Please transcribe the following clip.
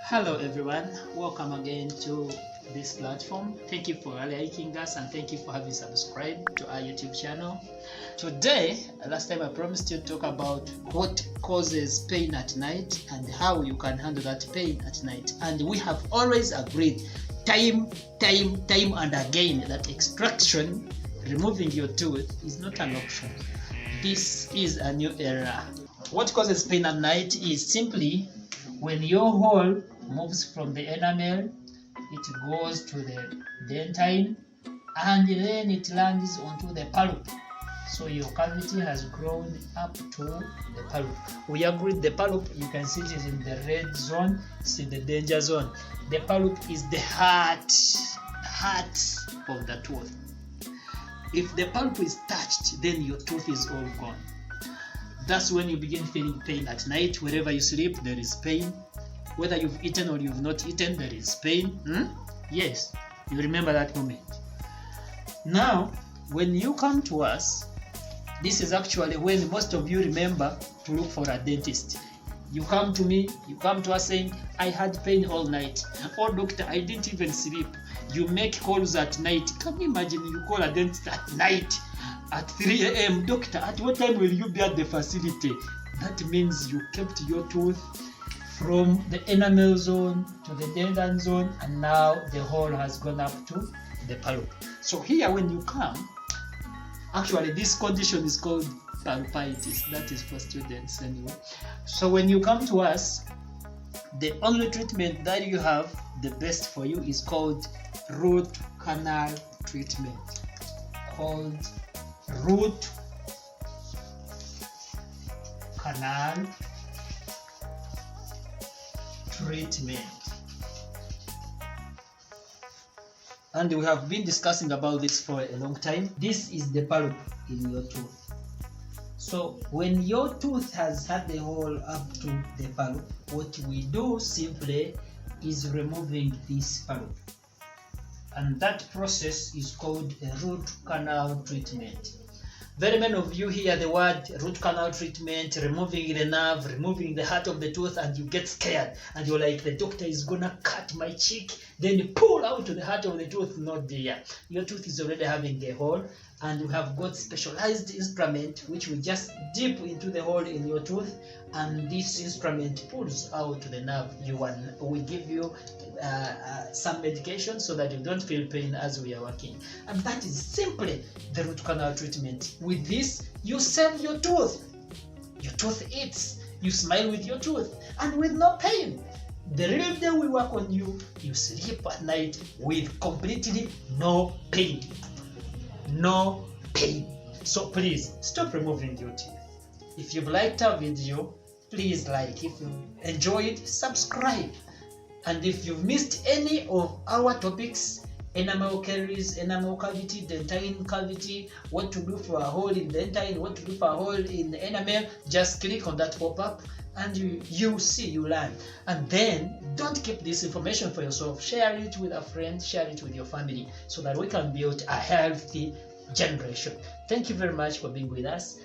Hello everyone, welcome again to this platform. Thank you for liking us and thank you for having subscribed to our YouTube channel. Today, last time I promised you to talk about what causes pain at night and how you can handle that pain at night. And we have always agreed time and again that extraction, removing your tooth, is not an option. This is a new era. What causes pain at night is simply when your hole moves from the enamel, it goes to the dentine, and then it lands onto the pulp. So your cavity has grown up to the pulp. We agreed the pulp, you can see it is in the red zone, it's in the danger zone. The pulp is the heart of the tooth. If the pulp is touched, then your tooth is all gone. That's when you begin feeling pain at night. Wherever you sleep, there is pain. Whether you've eaten or you've not eaten, there is pain. Yes, you remember that moment. Now, when you come to us, this is actually when most of you remember to look for a dentist. You come to me, you come to us saying, I had pain all night. Oh doctor, I didn't even sleep. You make calls at night. Can you imagine you call a dentist at night at 3 a.m. Doctor, at what time will you be at the facility? That means you kept your tooth from the enamel zone to the dentin zone, and now the hole has gone up to the pulp. So here when you come, actually this condition is called pulpitis. That is for students anyway. So when you come to us, the only treatment that you have, the best for you, is called root canal treatment. Called root canal treatment. And we have been discussing about this for a long time. This is the pulp in your tooth. So when your tooth has had the hole up to the pulp, what we do simply is removing this pulp. And that process is called a root canal treatment. Very many of you hear the word root canal treatment, removing the nerve, removing the heart of the tooth, and you get scared. And you're like, the doctor is gonna cut my cheek, then you pull out the heart of the tooth. Not there. Your tooth is already having a hole, and you have got specialized instrument which we just dip into the hole in your tooth, and this instrument pulls out the nerve. We give you some medication so that you don't feel pain as we are working, and that is simply the root canal treatment. With this, you save your tooth. Your tooth eats. You smile with your tooth, and with no pain. The real day we work on you, you sleep at night with completely no pain. No pain. So please stop removing your teeth. If you've liked our video, please like. If you enjoyed, subscribe. And if you've missed any of our topics, enamel caries, enamel cavity, dentine cavity, what to do for a hole in the dentine, what to do for a hole in the enamel, just click on that pop-up and you see, you learn. And then don't keep this information for yourself. Share it with a friend, share it with your family, so that we can build a healthy generation. Thank you very much for being with us.